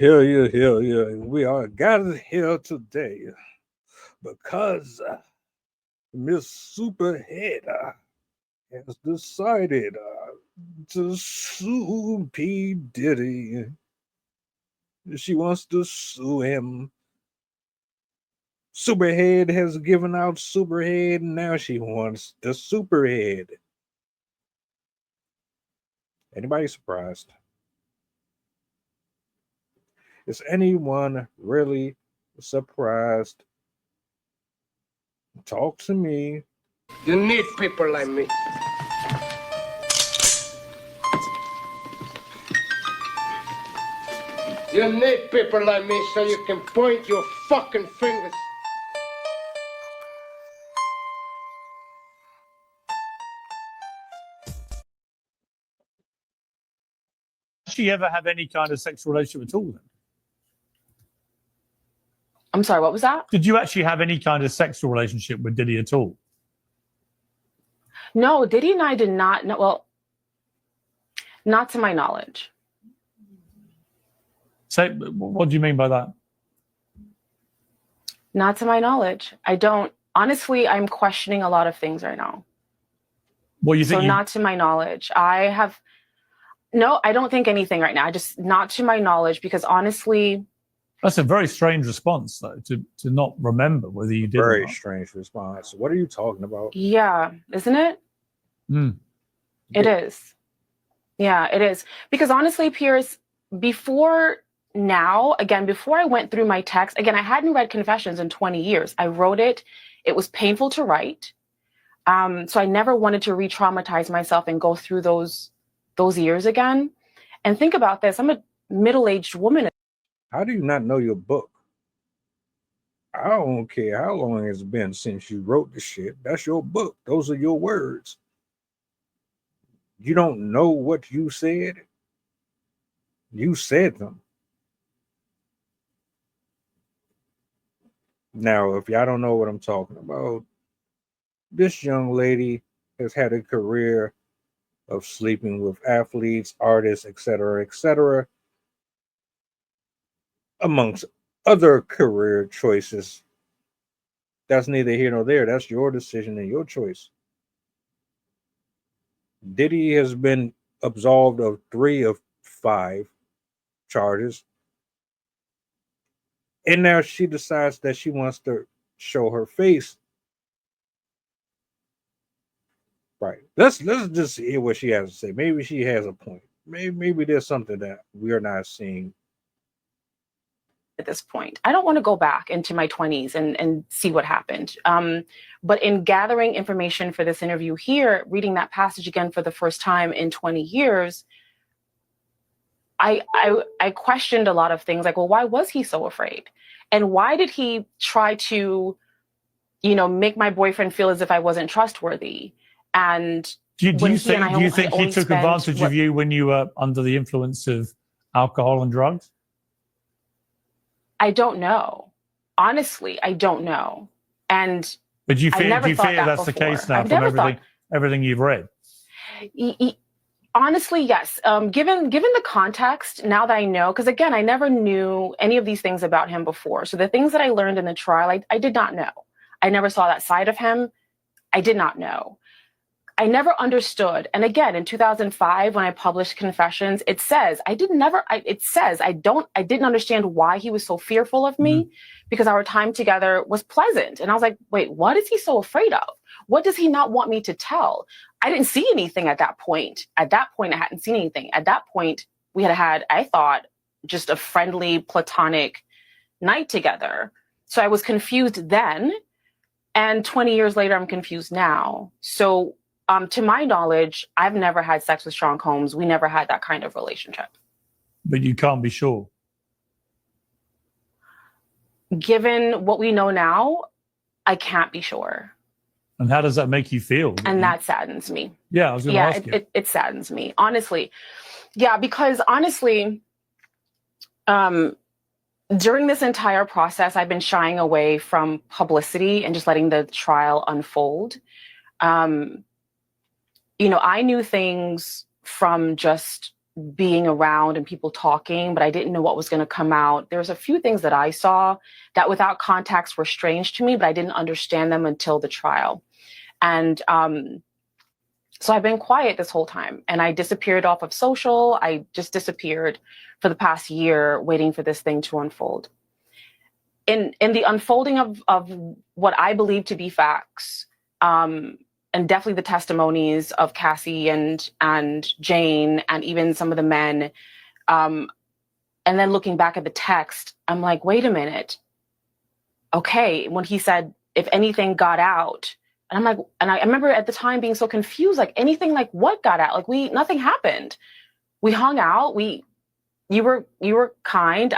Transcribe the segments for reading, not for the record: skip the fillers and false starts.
Here. We are gathered here today because Miss Superhead has decided to sue P. Diddy. She wants to sue him. Superhead has given out Superhead, and now she wants the Superhead. Anybody surprised? Is anyone really surprised? Talk to me. You need people like me. You need people like me so you can point your fucking fingers. Did she ever have any kind of sexual relationship at all then? I'm sorry, what was that? Did you actually have any kind of sexual relationship with Diddy at all? No, Diddy and I did not know. Well, not to my knowledge. So, what do you mean by that? Not to my knowledge. I don't. Honestly, I'm questioning a lot of things right now. What you think? So, not to my knowledge. No, I don't think anything right now. Just not to my knowledge, because honestly. That's a very strange response, though, to not remember whether you did. Very strange response. What are you talking about? Yeah, isn't it? Mm. It is. Yeah, it is. Because honestly, Pierce, before I went through my text, again, I hadn't read Confessions in 20 years. I wrote it. It was painful to write. So I never wanted to re-traumatize myself and go through those years again. And think about this. I'm a middle-aged woman. How do you not know your book? I don't care how long it's been since you wrote the shit. That's your book. Those are your words. You don't know what you said? You said them. Now, if y'all don't know what I'm talking about, this young lady has had a career of sleeping with athletes, artists, etc., amongst other career choices. That's neither here nor there. That's your decision and your choice. Diddy has been absolved of 3 of 5 charges. And now she decides that she wants to show her face. Right. Let's just hear what she has to say. Maybe she has a point. Maybe there's something that we are not seeing. At this point, I don't want to go back into my 20s and see what happened. But in gathering information for this interview here, reading that passage again for the first time in 20 years, I questioned a lot of things like, well, why was he so afraid? And why did he try to, make my boyfriend feel as if I wasn't trustworthy? And do you think he took advantage of you when you were under the influence of alcohol and drugs? I don't know. Honestly, I don't know. But do you fear that's the case now from everything you've read? Honestly, yes. Given the context, now that I know, because again, I never knew any of these things about him before. So the things that I learned in the trial, I did not know. I never saw that side of him. I did not know. I never understood. And again, in 2005, when I published Confessions, it says I didn't understand why he was so fearful of me, because our time together was pleasant. And I was like, wait, what is he so afraid of? What does he not want me to tell? I didn't see anything at that point. At that point, I hadn't seen anything. At that point, we had, I thought, just a friendly, platonic night together. So I was confused then. And 20 years later, I'm confused now. So to my knowledge, I've never had sex with Sean Combs. We never had that kind of relationship. But you can't be sure. Given what we know now, I can't be sure. And how does that make you feel? And that saddens me. Yeah, I was going to ask you. It saddens me, honestly. Yeah, because honestly, during this entire process, I've been shying away from publicity and just letting the trial unfold. I knew things from just being around and people talking, but I didn't know what was going to come out. There's a few things that I saw that without context were strange to me, but I didn't understand them until the trial. And so I've been quiet this whole time, and I disappeared off of social. I just disappeared for the past year, waiting for this thing to unfold. In the unfolding of what I believe to be facts, and definitely the testimonies of Cassie and Jane and even some of the men, and then looking back at the text, I'm like, wait a minute. Okay, when he said, if anything got out, and I'm like, and I remember at the time being so confused, like anything, like what got out? Like nothing happened. We hung out. You were kind.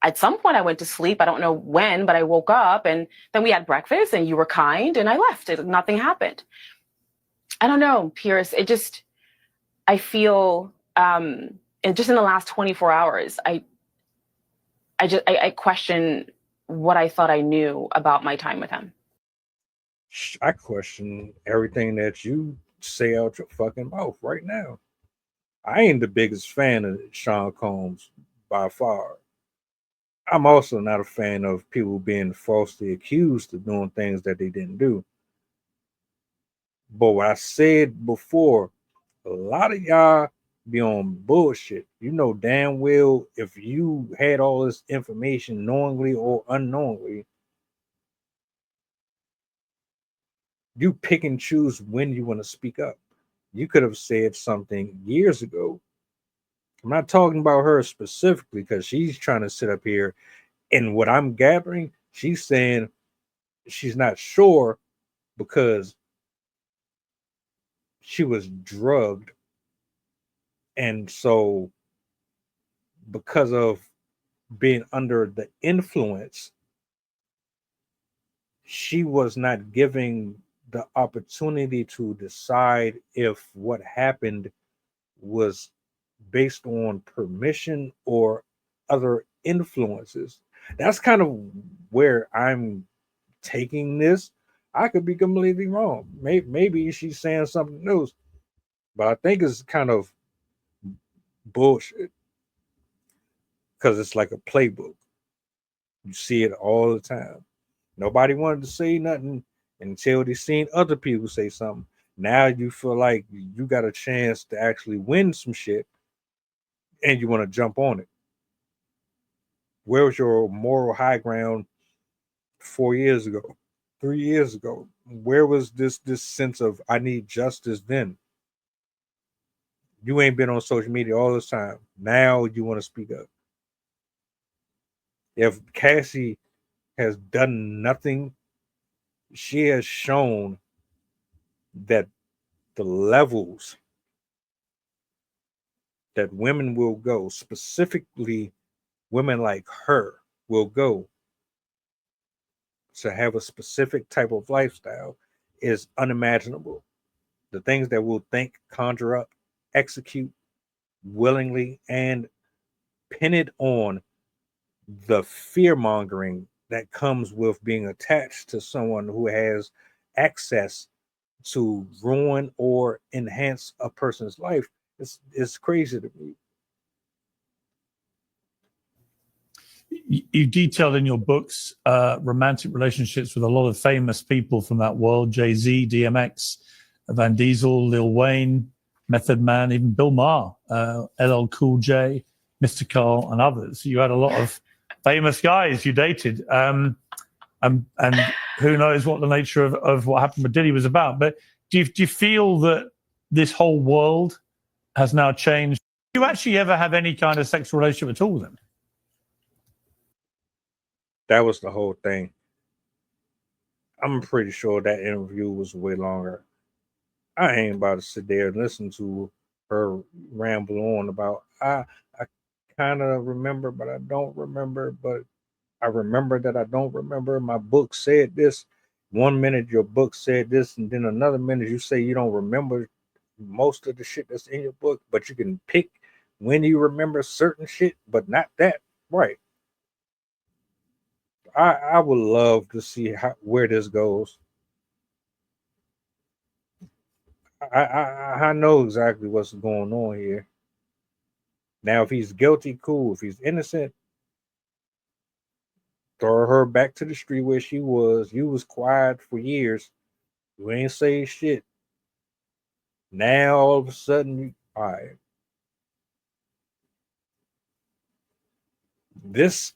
At some point I went to sleep. I don't know when, but I woke up and then we had breakfast and you were kind and I left. Nothing happened. I don't know, Pierce. I feel, and just in the last 24 hours, I question what I thought I knew about my time with him. I question everything that you say out your fucking mouth right now. I ain't the biggest fan of Sean Combs by far. I'm also not a fan of people being falsely accused of doing things that they didn't do. But what I said before, a lot of y'all be on bullshit. You know damn well if you had all this information knowingly or unknowingly, you pick and choose when you want to speak up. You could have said something years ago. I'm not talking about her specifically because she's trying to sit up here. And what I'm gathering, she's saying she's not sure because she was drugged. And so, because of being under the influence, she was not giving the opportunity to decide if what happened was based on permission or other influences. That's kind of where I'm taking this. I could be completely wrong. Maybe she's saying something else, but I think it's kind of bullshit because it's like a playbook. You see it all the time. Nobody wanted to say nothing until they seen other people say something. Now you feel like you got a chance to actually win some shit and you want to jump on it. Where was your moral high ground 4 years ago, 3 years ago? Where was this sense of I need justice then? You ain't been on social media all this time. Now you want to speak up. If Cassie has done nothing, she has shown that the levels that women will go, specifically women like her, will go to have a specific type of lifestyle is unimaginable. The things that we'll think, conjure up, execute willingly, and pin it on the fear mongering that comes with being attached to someone who has access to ruin or enhance a person's life. It's crazy to me. You detailed in your books romantic relationships with a lot of famous people from that world: Jay-Z, DMX, Van Diesel, Lil Wayne, Method Man, even Bill Maher, LL Cool J, Mr. Carl, and others. You had a lot of famous guys you dated. And who knows what the nature of what happened with Diddy was about. But do you feel that this whole world has now changed? Do you actually ever have any kind of sexual relationship at all with them? That was the whole thing. I'm pretty sure that interview was way longer. I ain't about to sit there and listen to her ramble on about I kind of remember, but I don't remember, but I remember that I don't remember. My book said this. 1 minute your book said this, and then another minute you say you don't remember most of the shit that's in your book, but you can pick when you remember certain shit, but not that. Right. I would love to see where this goes. I know exactly what's going on here. Now, if he's guilty, cool. If he's innocent, throw her back to the street where she was. You was quiet for years. You ain't say shit. Now all of a sudden, all right. This,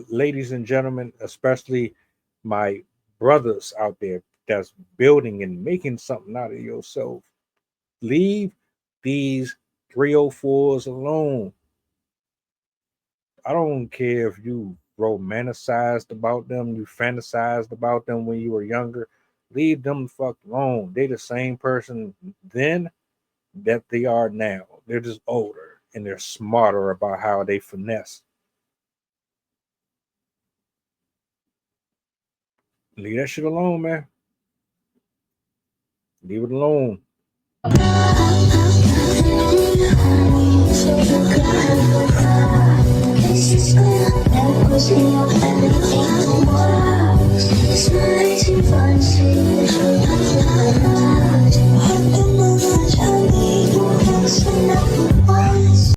ladies and gentlemen, especially my brothers out there that's building and making something out of yourself, leave these 304s alone. I don't care if you romanticized about them, you fantasized about them when you were younger. Leave them the fuck alone. They're the same person then that they are now. They're just older and they're smarter about how they finesse. Leave that shit alone, man. Leave it alone. It's